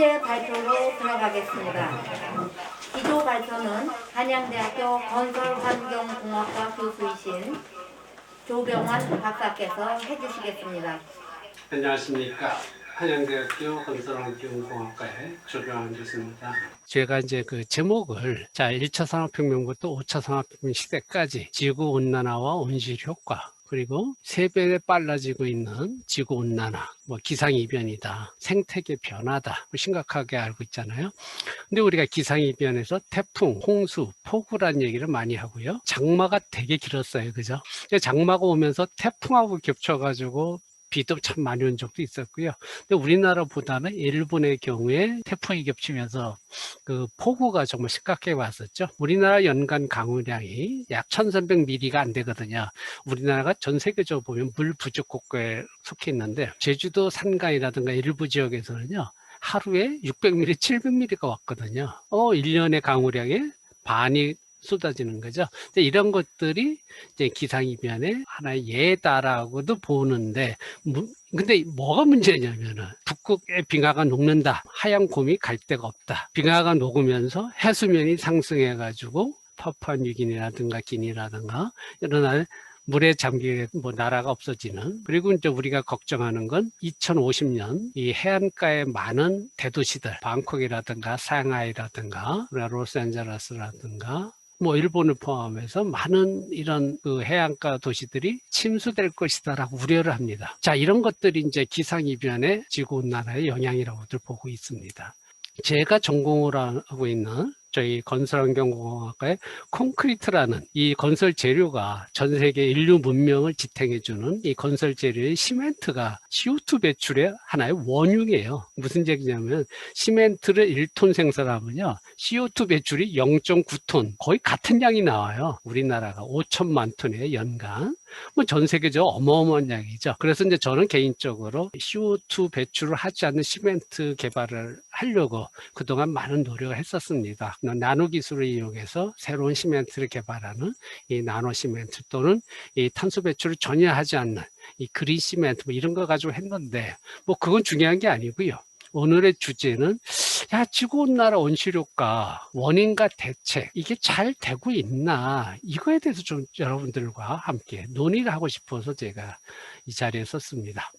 주제 발표로 들어가겠습니다. 기조 발표는 한양대학교 건설환경공학과 교수이신 조병환 박사께서 해주시겠습니다. 안녕하십니까. 한양대학교 건설환경공학과의 조병환 교수입니다. 제가 이제 그 제목을 1차 산업혁명부터 5차 산업혁명 시대까지 지구온난화와 온실효과, 그리고 3배 빨라지고 있는 지구온난화, 기상이변이다, 생태계 변화다, 심각하게 알고 있잖아요. 근데 우리가 기상이변에서 태풍, 홍수, 폭우라는 얘기를 많이 하고요. 장마가 되게 길었어요. 그죠? 장마가 오면서 태풍하고 겹쳐가지고 비도 참 많이 온 적도 있었고요. 근데 우리나라보다는 일본의 경우에 태풍이 겹치면서 그 폭우가 정말 심각하게 왔었죠. 우리나라 연간 강우량이 약 1300mm가 안 되거든요. 우리나라가 전 세계적으로 보면 물 부족 국가에 속해 있는데, 제주도 산간이라든가 일부 지역에서는요, 하루에 600mm, 700mm가 왔거든요. 1년의 강우량의 반이 쏟아지는 거죠. 이런 것들이 이제 기상이변의 하나의 예다라고도 보는데, 근데 뭐가 문제냐면은 북극의 빙하가 녹는다, 하얀 곰이 갈 데가 없다. 빙하가 녹으면서 해수면이 상승해가지고 파푸아뉴기니라든가 기니라든가 이런 물에 잠기게 나라가 없어지는. 그리고 이제 우리가 걱정하는 건 2050년 이 해안가의 많은 대도시들, 방콕이라든가 상하이라든가 로스앤젤레스라든가 일본을 포함해서 많은 이런 그 해안가 도시들이 침수될 것이다라고 우려를 합니다. 이런 것들이 이제 기상이변의 지구온난화의 영향이라고들 보고 있습니다. 제가 전공을 하고 있는 저희 건설환경공학과의 콘크리트라는 이 건설 재료가 전 세계 인류 문명을 지탱해주는 이 건설 재료의 시멘트가 CO2 배출의 하나의 원흉이에요. 무슨 얘기냐면, 시멘트를 1톤 생산하면요, CO2 배출이 0.9톤, 거의 같은 양이 나와요. 우리나라가 5천만 톤의 연간. 전 세계적으로 어마어마한 양이죠. 그래서 이제 저는 개인적으로 CO2 배출을 하지 않는 시멘트 개발을 하려고 그동안 많은 노력을 했었습니다. 나노 기술을 이용해서 새로운 시멘트를 개발하는 이 나노 시멘트, 또는 이 탄소 배출을 전혀 하지 않는 이 그린 시멘트, 이런 거 가지고 했는데, 그건 중요한 게 아니고요. 오늘의 주제는 지구온난화 온실효과 원인과 대책, 이게 잘 되고 있나, 이거에 대해서 좀 여러분들과 함께 논의를 하고 싶어서 제가 이 자리에 섰습니다.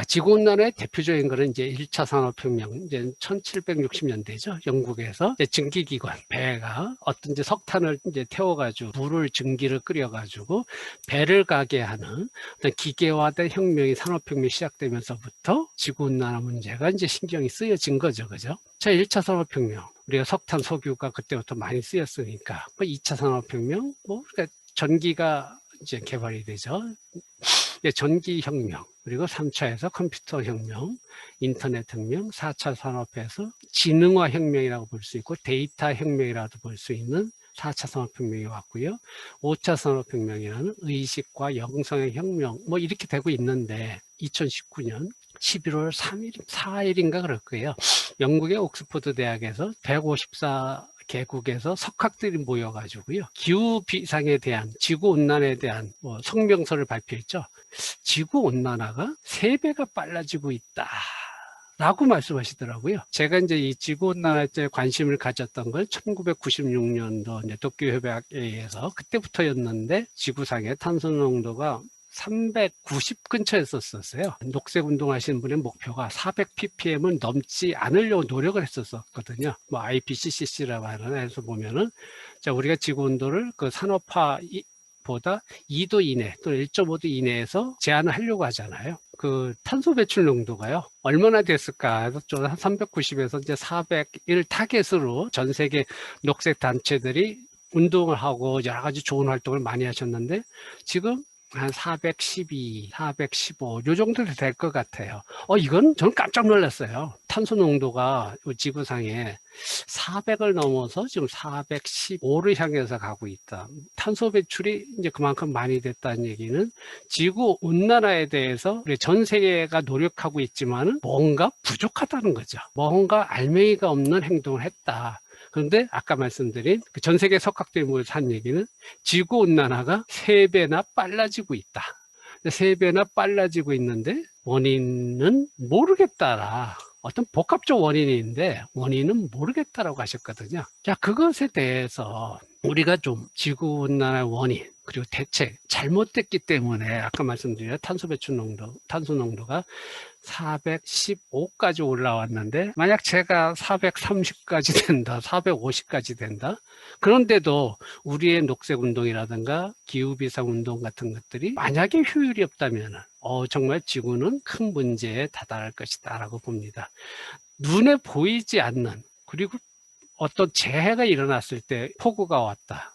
지구온난화의 대표적인 거는 이제 1차 산업혁명, 이제 1760년대죠. 영국에서 이제 증기기관, 배가 어떤 이제 석탄을 이제 태워가지고 물을 증기를 끓여가지고 배를 가게 하는 어떤 기계화된 혁명이 산업혁명이 시작되면서부터 지구온난화 문제가 이제 신경이 쓰여진 거죠. 그죠? 1차 산업혁명, 우리가 석탄, 석유가 그때부터 많이 쓰였으니까, 2차 산업혁명, 그러니까 전기가 이제 개발이 되죠. 전기혁명, 그리고 3차에서 컴퓨터 혁명, 인터넷 혁명, 4차 산업에서 지능화 혁명이라고 볼 수 있고 데이터 혁명이라도 볼 수 있는 4차 산업혁명이 왔고요. 5차 산업혁명이라는 의식과 영성의 혁명, 이렇게 되고 있는데, 2019년 11월 3일, 4일인가 그럴 거예요. 영국의 옥스퍼드 대학에서 154개국에서 석학들이 모여가지고요, 기후 비상에 대한, 지구 온난화에 대한 성명서를 발표했죠. 지구 온난화가 3배가 빨라지고 있다 라고 말씀하시더라고요. 제가 이제 이 지구 온난화에 관심을 가졌던 걸 1996년도 이제 도쿄 협약에 의해서 그때부터였는데, 지구상의 탄소 농도가 390 근처에 썼었어요. 녹색 운동하시는 분의 목표가 400ppm을 넘지 않으려고 노력을 했었거든요. IPCC라고 하는 에서 보면은, 우리가 지구 온도를 그 산업화 보다 2도 이내 또는 1.5도 이내에서 제한을 하려고 하잖아요. 그 탄소 배출 농도가요, 얼마나 됐을까? 좀 한 390에서 이제 400을 타겟으로 전 세계 녹색 단체들이 운동을 하고 여러 가지 좋은 활동을 많이 하셨는데, 지금 한 412, 415, 요 정도 될 것 같아요. 이건 저는 깜짝 놀랐어요. 탄소 농도가 지구상에 400을 넘어서 지금 415를 향해서 가고 있다. 탄소 배출이 이제 그만큼 많이 됐다는 얘기는 지구 온난화에 대해서 우리 전 세계가 노력하고 있지만은 뭔가 부족하다는 거죠. 뭔가 알맹이가 없는 행동을 했다. 그런데 아까 말씀드린 그 전 세계 석학들이 모여서 한 얘기는 지구온난화가 3배나 빨라지고 있다. 3배나 빨라지고 있는데 원인은 모르겠다라. 어떤 복합적 원인이 있는데 원인은 모르겠다라고 하셨거든요. 자, 그것에 대해서 우리가 좀 지구온난화의 원인 그리고 대책 잘못됐기 때문에 아까 말씀드린 탄소 배출 농도, 탄소 농도가 415까지 올라왔는데 만약 제가 430까지 된다, 450까지 된다. 그런데도 우리의 녹색 운동이라든가 기후비상 운동 같은 것들이 만약에 효율이 없다면 정말 지구는 큰 문제에 다다를 것이다 라고 봅니다. 눈에 보이지 않는 그리고 어떤 재해가 일어났을 때 폭우가 왔다.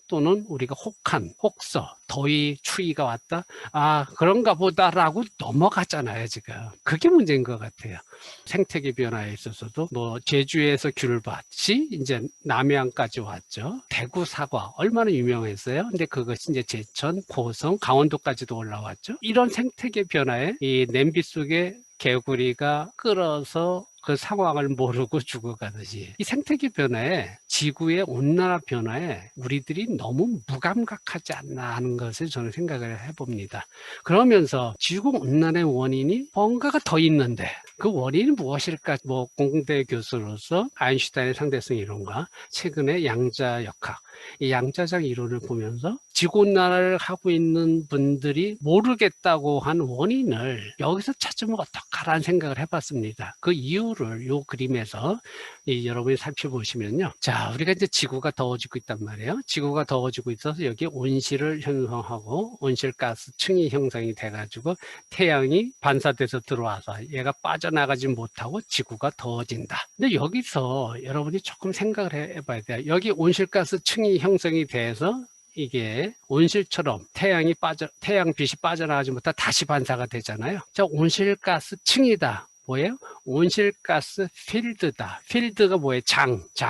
또는 우리가 혹한, 혹서, 더위, 추위가 왔다. 아, 그런가 보다라고 넘어가잖아요, 지금. 그게 문제인 것 같아요. 생태계 변화에 있어서도 제주에서 귤밭이 이제 남해안까지 왔죠. 대구 사과 얼마나 유명했어요. 근데 그것이 이제 제천, 고성, 강원도까지도 올라왔죠. 이런 생태계 변화에 이 냄비 속에 개구리가 끓어서 그 상황을 모르고 죽어가듯이 이 생태계 변화에 지구의 온난화 변화에 우리들이 너무 무감각하지 않나 하는 것을 저는 생각을 해봅니다. 그러면서 지구 온난화의 원인이 뭔가가 더 있는데 그 원인이 무엇일까? 공대 교수로서 아인슈타인의 상대성 이론과 최근에 양자역학, 이 양자적 이론을 보면서 지구온난화를 하고 있는 분들이 모르겠다고 한 원인을 여기서 찾으면 어떡하라는 생각을 해봤습니다. 그 이유를 이 그림에서 여러분이 살펴보시면요. 자, 우리가 이제 지구가 더워지고 있단 말이에요. 지구가 더워지고 있어서 여기 온실을 형성하고 온실가스 층이 형성이 돼가지고 태양이 반사돼서 들어와서 얘가 빠져나가지 못하고 지구가 더워진다. 근데 여기서 여러분이 조금 생각을 해봐야 돼요. 여기 온실가스 층이 형성이 돼서 이게 온실처럼 태양 빛이 빠져나가지 못하 다시 반사가 되잖아요. 자, 온실가스 층이다. 뭐예요? 온실가스 필드다. 필드가 뭐예요? 자,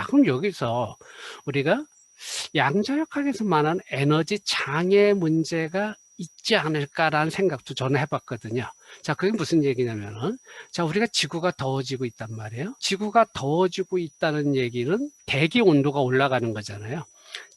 그럼 여기서 우리가 양자역학에서 말하는 에너지 장애 문제가 있지 않을까라는 생각도 저는 해봤거든요. 자, 그게 무슨 얘기냐면은, 자, 우리가 지구가 더워지고 있단 말이에요. 지구가 더워지고 있다는 얘기는 대기 온도가 올라가는 거잖아요.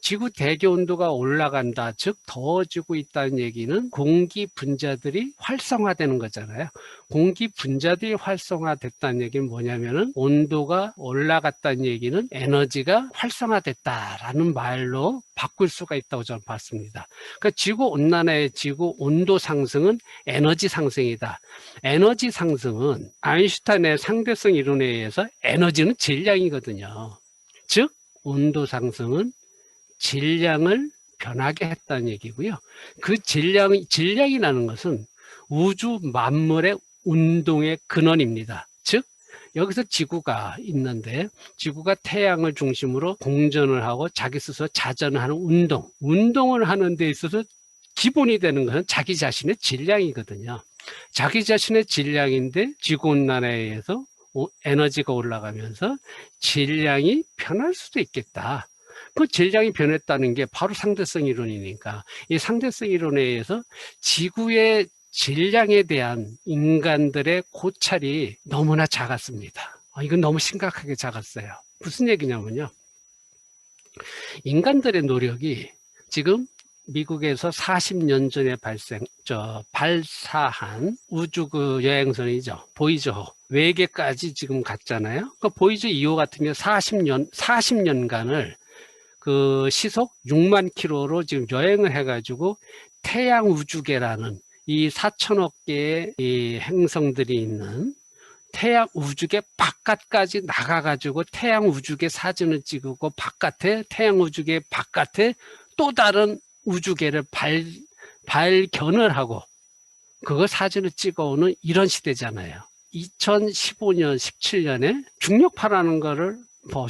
지구 대기 온도가 올라간다, 즉 더워지고 있다는 얘기는 공기 분자들이 활성화되는 거잖아요. 공기 분자들이 활성화됐다는 얘기는 뭐냐면은 온도가 올라갔다는 얘기는 에너지가 활성화됐다라는 말로 바꿀 수가 있다고 저는 봤습니다. 그러니까 지구 온난화의 지구 온도 상승은 에너지 상승이다. 에너지 상승은 아인슈타인의 상대성 이론에 의해서 에너지는 질량이거든요. 즉 온도 상승은 질량을 변하게 했다는 얘기고요. 그 질량이라는 것은 우주 만물의 운동의 근원입니다. 즉, 여기서 지구가 있는데 지구가 태양을 중심으로 공전을 하고 자기 스스로 자전을 하는 운동을 하는 데 있어서 기본이 되는 것은 자기 자신의 질량이거든요. 자기 자신의 질량인데 지구온난화에 의해서 에너지가 올라가면서 질량이 변할 수도 있겠다. 그 질량이 변했다는 게 바로 상대성 이론이니까 이 상대성 이론에 의해서 지구의 질량에 대한 인간들의 고찰이 너무나 작았습니다. 이건 너무 심각하게 작았어요. 무슨 얘기냐면요. 인간들의 노력이 지금 미국에서 40년 전에 발사한 우주 여행선이죠. 보이저 외계까지 지금 갔잖아요. 그 보이저 2호 같은 경우 40년간을 그 시속 6만 킬로로 지금 여행을 해가지고 태양 우주계라는 이 4천억 개의 이 행성들이 있는 태양 우주계 바깥까지 나가가지고 태양 우주계 사진을 찍고 태양 우주계 바깥에 또 다른 우주계를 발견을 하고 그거 사진을 찍어오는 이런 시대잖아요. 2015년, 17년에 중력파라는 거를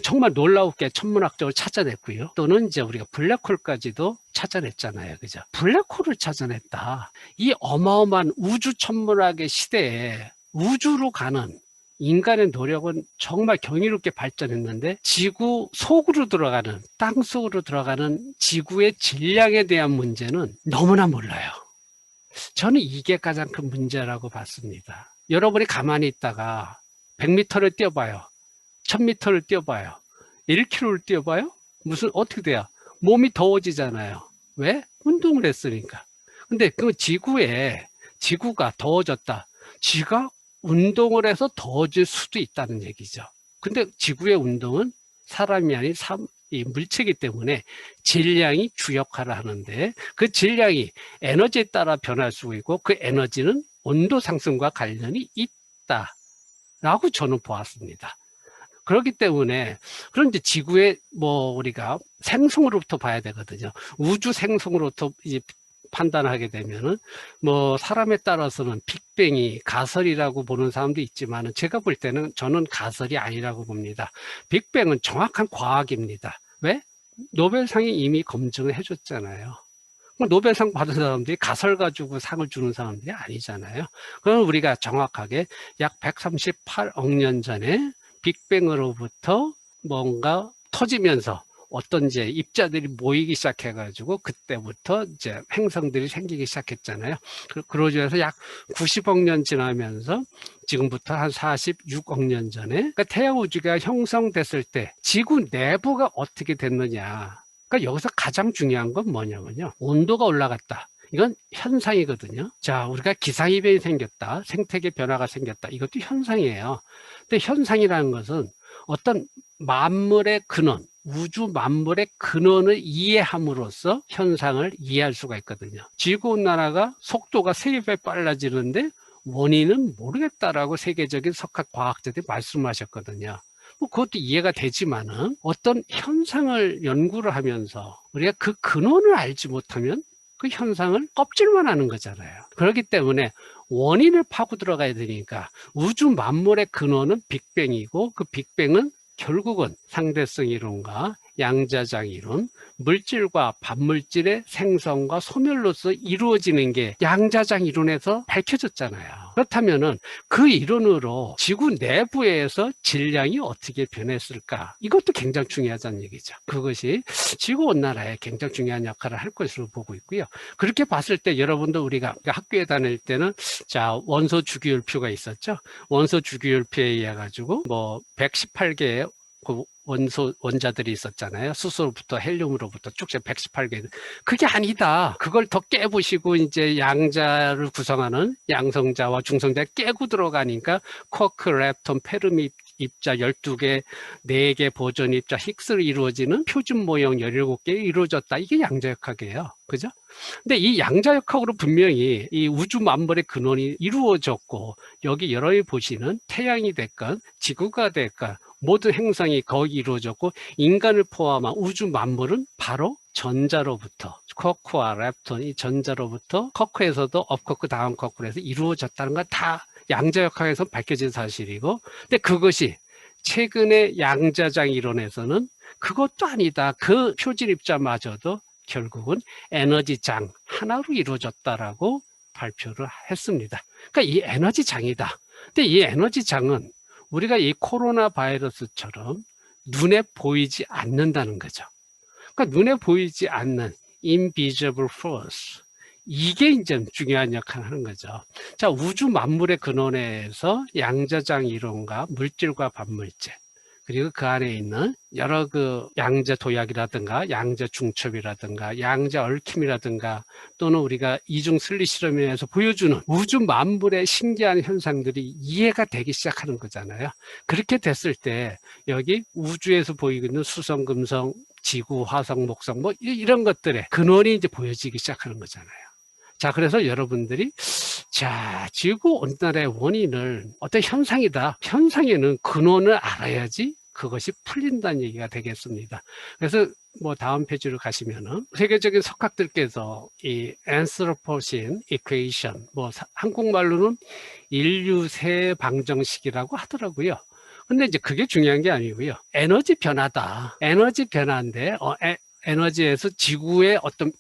정말 놀라웠게 천문학적으로 찾아냈고요. 또는 이제 우리가 블랙홀까지도 찾아냈잖아요. 그죠? 블랙홀을 찾아냈다. 이 어마어마한 우주 천문학의 시대에 우주로 가는 인간의 노력은 정말 경이롭게 발전했는데 지구 속으로 들어가는, 땅 속으로 들어가는 지구의 질량에 대한 문제는 너무나 몰라요. 저는 이게 가장 큰 문제라고 봤습니다. 여러분이 가만히 있다가 100m를 뛰어봐요. 1000m를 뛰어봐요. 1km를 뛰어봐요? 어떻게 돼요? 몸이 더워지잖아요. 왜? 운동을 했으니까. 근데 그 지구가 더워졌다. 지가 운동을 해서 더워질 수도 있다는 얘기죠. 근데 지구의 운동은 사람이 아닌 이 물체이기 때문에 질량이 주 역할을 하는데 그 질량이 에너지에 따라 변할 수 있고 그 에너지는 온도 상승과 관련이 있다라고 저는 보았습니다. 그렇기 때문에 그런 이제 지구의 우리가 생성으로부터 봐야 되거든요. 우주 생성으로부터 이제 판단하게 되면은 사람에 따라서는 빅뱅이 가설이라고 보는 사람도 있지만은 제가 볼 때는 저는 가설이 아니라고 봅니다. 빅뱅은 정확한 과학입니다. 왜? 노벨상이 이미 검증을 해줬잖아요. 노벨상 받은 사람들이 가설 가지고 상을 주는 사람들이 아니잖아요. 그럼 우리가 정확하게 약 138억 년 전에 빅뱅으로부터 뭔가 터지면서 어떤 이제 입자들이 모이기 시작해가지고 그때부터 이제 행성들이 생기기 시작했잖아요. 그러죠. 해서 약 90억 년 지나면서 지금부터 한 46억 년 전에 그러니까 태양 우주가 형성됐을 때 지구 내부가 어떻게 됐느냐. 그러니까 여기서 가장 중요한 건 뭐냐면요. 온도가 올라갔다. 이건 현상이거든요. 자, 우리가 기상이변이 생겼다. 생태계 변화가 생겼다. 이것도 현상이에요. 근데 현상이라는 것은 어떤 만물의 근원, 우주 만물의 근원을 이해함으로써 현상을 이해할 수가 있거든요. 지구온난화가 속도가 3배 빨라지는데 원인은 모르겠다라고 세계적인 석학 과학자들이 말씀하셨거든요. 그것도 이해가 되지만은 어떤 현상을 연구를 하면서 우리가 그 근원을 알지 못하면 그 현상을 껍질만 하는 거잖아요. 그렇기 때문에 원인을 파고 들어가야 되니까 우주 만물의 근원은 빅뱅이고 그 빅뱅은 결국은 상대성 이론과 양자장 이론, 물질과 반물질의 생성과 소멸로서 이루어지는 게 양자장 이론에서 밝혀졌잖아요. 그렇다면은 그 이론으로 지구 내부에서 질량이 어떻게 변했을까? 이것도 굉장히 중요하다는 얘기죠. 그것이 지구온난화에 굉장히 중요한 역할을 할 것으로 보고 있고요. 그렇게 봤을 때 여러분도 우리가 학교에 다닐 때는 자, 원소 주기율표가 있었죠. 원소 주기율표에 의해 가지고 118개의 원자들이 있었잖아요. 수소로부터 헬륨으로부터 쭉 118개. 그게 아니다. 그걸 더 깨부시고 이제 양자를 구성하는 양성자와 중성자 깨고 들어가니까 쿼크, 렙톤, 페르미 입자 12개, 4개 보존 입자, 힉스로 이루어지는 표준 모형 17개 이루어졌다. 이게 양자역학이에요. 그죠? 근데 이 양자역학으로 분명히 이 우주 만물의 근원이 이루어졌고 여기 여러분이 보시는 태양이 됐건 지구가 됐건 모든 행성이 거기 이루어졌고 인간을 포함한 우주 만물은 바로 전자로부터 쿼크와 렙톤 이 전자로부터 쿼크에서도 업쿼크 다운 쿼크로 해서 이루어졌다는 건 다 양자역학에서 밝혀진 사실이고 근데 그것이 최근의 양자장 이론에서는 그것도 아니다. 그 표준 입자마저도 결국은 에너지장 하나로 이루어졌다라고 발표를 했습니다. 그러니까 이 에너지장이다. 근데 이 에너지장은 우리가 이 코로나 바이러스처럼 눈에 보이지 않는다는 거죠. 그러니까 눈에 보이지 않는 invisible force. 이게 이제 중요한 역할을 하는 거죠. 자, 우주 만물의 근원에서 양자장 이론과 물질과 반물질, 그리고 그 안에 있는 여러 그 양자 도약이라든가 양자 중첩이라든가 양자 얽힘이라든가 또는 우리가 이중 슬릿 실험에서 보여주는 우주 만물의 신기한 현상들이 이해가 되기 시작하는 거잖아요. 그렇게 됐을 때 여기 우주에서 보이고 있는 수성, 금성, 지구, 화성, 목성 이런 것들의 근원이 이제 보여지기 시작하는 거잖아요. 자, 그래서 여러분들이 자, 지구 온난화의 원인을 어떤 현상이다. 현상에는 근원을 알아야지 그것이 풀린다는 얘기가 되겠습니다. 그래서 다음 페이지로 가시면은 세계적인 석학들께서 이 안스로포신 이퀘이션 한국말로는 인류세 방정식이라고 하더라고요. 근데 이제 그게 중요한 게 아니고요. 에너지 변화다. 에너지 변화인데 에너지에서 지구의 어떤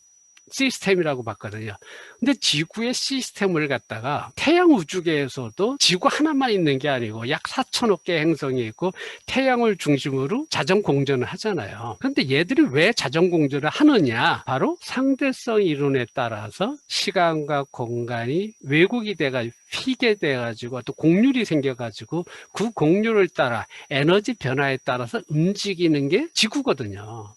시스템이라고 봤거든요. 근데 지구의 시스템을 갖다가 태양 우주계에서도 지구 하나만 있는 게 아니고 약 4천억 개 행성이 있고 태양을 중심으로 자전 공전을 하잖아요. 근데 얘들이 왜 자전 공전을 하느냐? 바로 상대성 이론에 따라서 시간과 공간이 왜곡이 돼가지고 휘게 돼가지고 또 곡률이 생겨가지고 그 곡률을 따라 에너지 변화에 따라서 움직이는 게 지구거든요.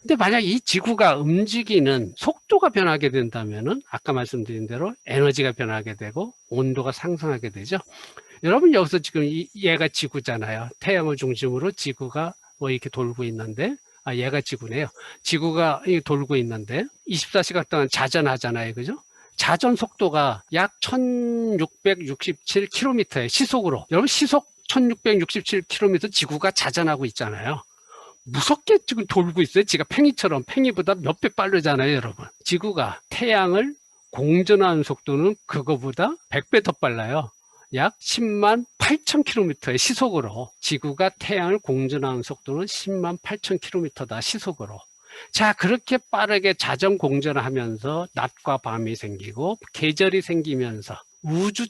근데 만약 이 지구가 움직이는 속도가 변하게 된다면은 아까 말씀드린 대로 에너지가 변하게 되고 온도가 상승하게 되죠. 여러분 여기서 지금 얘가 지구잖아요. 태양을 중심으로 지구가 뭐 이렇게 돌고 있는데, 얘가 지구네요. 지구가 돌고 있는데 24시간 동안 자전하잖아요. 그죠? 자전 속도가 약 1667km의 시속으로. 여러분 시속 1667km 지구가 자전하고 있잖아요. 무섭게 지금 돌고 있어요. 지가 팽이처럼. 팽이보다 몇 배 빠르잖아요, 여러분. 지구가 태양을 공전하는 속도는 그거보다 100배 더 빨라요. 약 10만 8천 km의 시속으로. 지구가 태양을 공전하는 속도는 10만 8천 km다, 시속으로. 자, 그렇게 빠르게 자전 공전을 하면서 낮과 밤이 생기고 계절이 생기면서 우주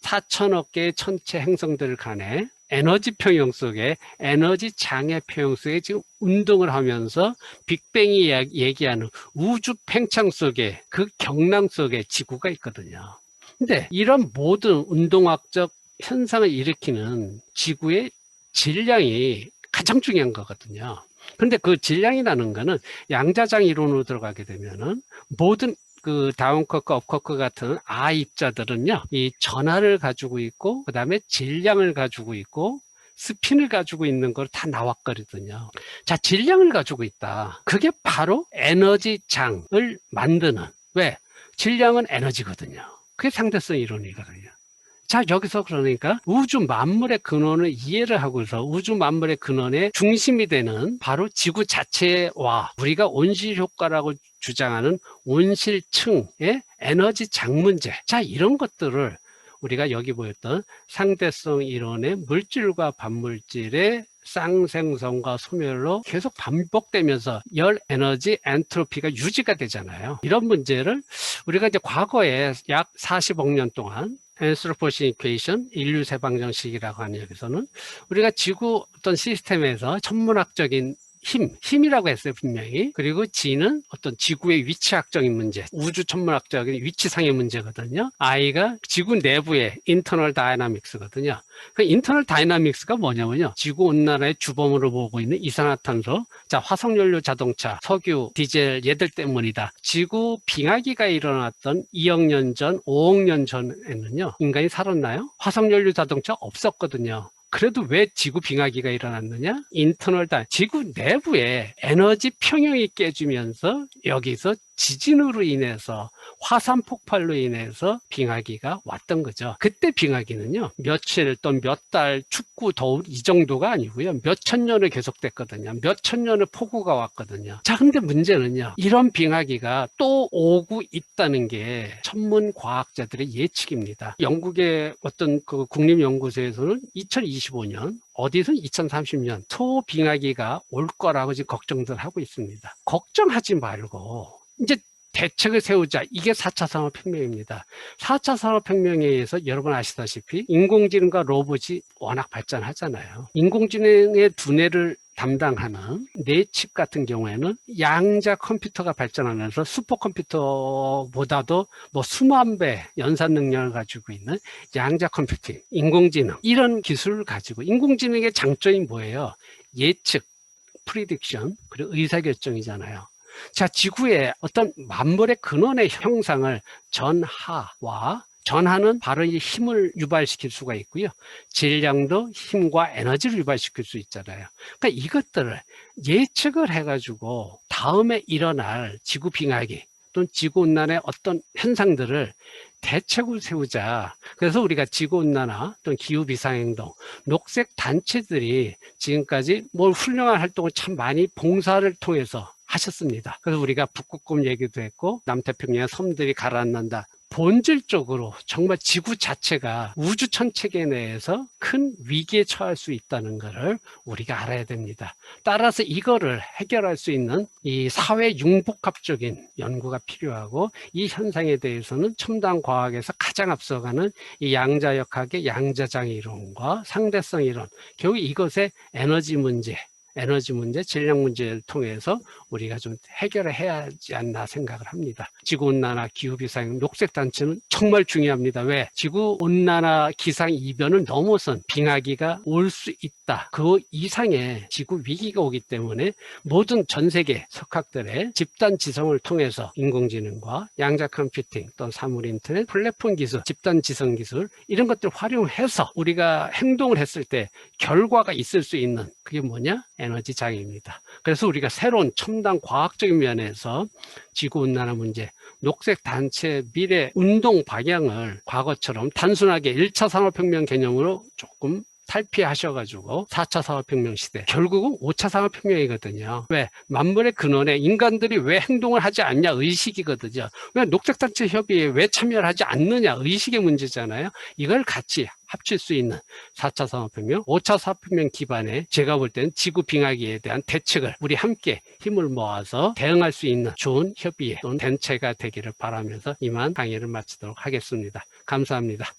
4천억 개의 천체 행성들 간에 에너지 평형 속에, 에너지 장애 평형 속에 지금 운동을 하면서 빅뱅이 얘기하는 우주 팽창 속에, 그 경랑 속에 지구가 있거든요. 근데 이런 모든 운동학적 현상을 일으키는 지구의 질량이 가장 중요한 거거든요. 근데 그 질량이라는 거는 양자장 이론으로 들어가게 되면은 모든 그 다운커크, 업커크 같은 입자들은요, 이 전하를 가지고 있고, 그 다음에 질량을 가지고 있고, 스핀을 가지고 있는 걸 다 나왔거든요. 자, 질량을 가지고 있다. 그게 바로 에너지장을 만드는. 왜? 질량은 에너지거든요. 그게 상대성 이론이거든요. 자, 여기서 그러니까 우주 만물의 근원을 이해를 하고서 우주 만물의 근원의 중심이 되는 바로 지구 자체와 우리가 온실 효과라고 주장하는 온실층의 에너지 장 문제. 자, 이런 것들을 우리가 여기 보였던 상대성 이론의 물질과 반물질의 쌍생성과 소멸로 계속 반복되면서 열 에너지 엔트로피가 유지가 되잖아요. 이런 문제를 우리가 이제 과거에 약 40억 년 동안 앤스로포신 이퀘이션, 인류 세방정식이라고 하는 여기서는 우리가 지구 어떤 시스템에서 천문학적인 힘이라고 했어요, 분명히. 그리고 G는 어떤 지구의 위치학적인 문제, 우주 천문학적인 위치상의 문제거든요. I가 지구 내부의 인터널 다이나믹스거든요. 그 인터널 다이나믹스가 뭐냐면요, 지구 온난화의 주범으로 보고 있는 이산화탄소, 자, 화석연료 자동차, 석유, 디젤, 얘들 때문이다. 지구 빙하기가 일어났던 2억 년 전, 5억 년 전에는요, 인간이 살았나요? 화석연료 자동차 없었거든요. 그래도 왜 지구 빙하기가 일어났느냐? 지구 내부에 에너지 평형이 깨지면서 여기서 지진으로 인해서, 화산 폭발로 인해서 빙하기가 왔던 거죠. 그때 빙하기는요, 며칠 또 몇 달 춥고 더울 이 정도가 아니고요, 몇천 년을 계속됐거든요. 몇천 년의 폭우가 왔거든요. 자, 근데 문제는요, 이런 빙하기가 또 오고 있다는 게 천문 과학자들의 예측입니다. 영국의 어떤 그 국립연구소에서는 2025년, 어디서는 2030년 초빙하기가 올 거라고 지금 걱정들 하고 있습니다. 걱정하지 말고 이제 대책을 세우자. 이게 4차 산업혁명입니다. 4차 산업혁명에 의해서 여러분 아시다시피 인공지능과 로봇이 워낙 발전하잖아요. 인공지능의 두뇌를 담당하는 뇌칩 같은 경우에는 양자 컴퓨터가 발전하면서 슈퍼컴퓨터보다도 뭐 수만 배 연산 능력을 가지고 있는 양자 컴퓨팅, 인공지능, 이런 기술을 가지고, 인공지능의 장점이 뭐예요? 예측, 프리딕션, 그리고 의사결정이잖아요. 자, 지구의 어떤 만물의 근원의 형상을 전하는 바로 이 힘을 유발시킬 수가 있고요. 질량도 힘과 에너지를 유발시킬 수 있잖아요. 그러니까 이것들을 예측을 해가지고 다음에 일어날 지구 빙하기 또는 지구온난화의 어떤 현상들을 대책을 세우자. 그래서 우리가 지구온난화 또는 기후비상행동, 녹색 단체들이 지금까지 뭘 훌륭한 활동을 참 많이 봉사를 통해서 하셨습니다. 그래서 우리가 북극곰 얘기도 했고, 남태평양 섬들이 가라앉는다. 본질적으로 정말 지구 자체가 우주 천체계 내에서 큰 위기에 처할 수 있다는 것을 우리가 알아야 됩니다. 따라서 이거를 해결할 수 있는 이 사회 융복합적인 연구가 필요하고, 이 현상에 대해서는 첨단 과학에서 가장 앞서가는 이 양자역학의 양자장 이론과 상대성 이론, 결국 이것의 에너지 문제, 에너지 문제, 질량 문제를 통해서 우리가 좀 해결을 해야 하지 않나 생각을 합니다. 지구온난화, 기후비상, 녹색단체는 정말 중요합니다. 왜? 지구온난화 기상 이변을 넘어선 빙하기가 올 수 있다. 그 이상의 지구 위기가 오기 때문에 모든 전 세계 석학들의 집단 지성을 통해서 인공지능과 양자 컴퓨팅, 또 사물 인터넷, 플랫폼 기술, 집단 지성 기술 이런 것들을 활용해서 우리가 행동을 했을 때 결과가 있을 수 있는 그게 뭐냐? 에너지 장입니다. 그래서 우리가 새로운 첨단 과학적인 면에서 지구온난화 문제, 녹색단체 미래 운동 방향을 과거처럼 단순하게 1차 산업혁명 개념으로 조금 탈피하셔가지고 4차 산업혁명 시대, 결국은 5차 산업혁명이거든요. 왜? 만물의 근원에 인간들이 왜 행동을 하지 않냐 의식이거든요. 왜 녹색단체 협의회에 왜 참여를 하지 않느냐 의식의 문제잖아요. 이걸 같이 합칠 수 있는 4차 산업혁명, 5차 산업혁명 기반의 제가 볼 때는 지구 빙하기에 대한 대책을 우리 함께 힘을 모아서 대응할 수 있는 좋은 협의회 또는 단체가 되기를 바라면서 이만 강의를 마치도록 하겠습니다. 감사합니다.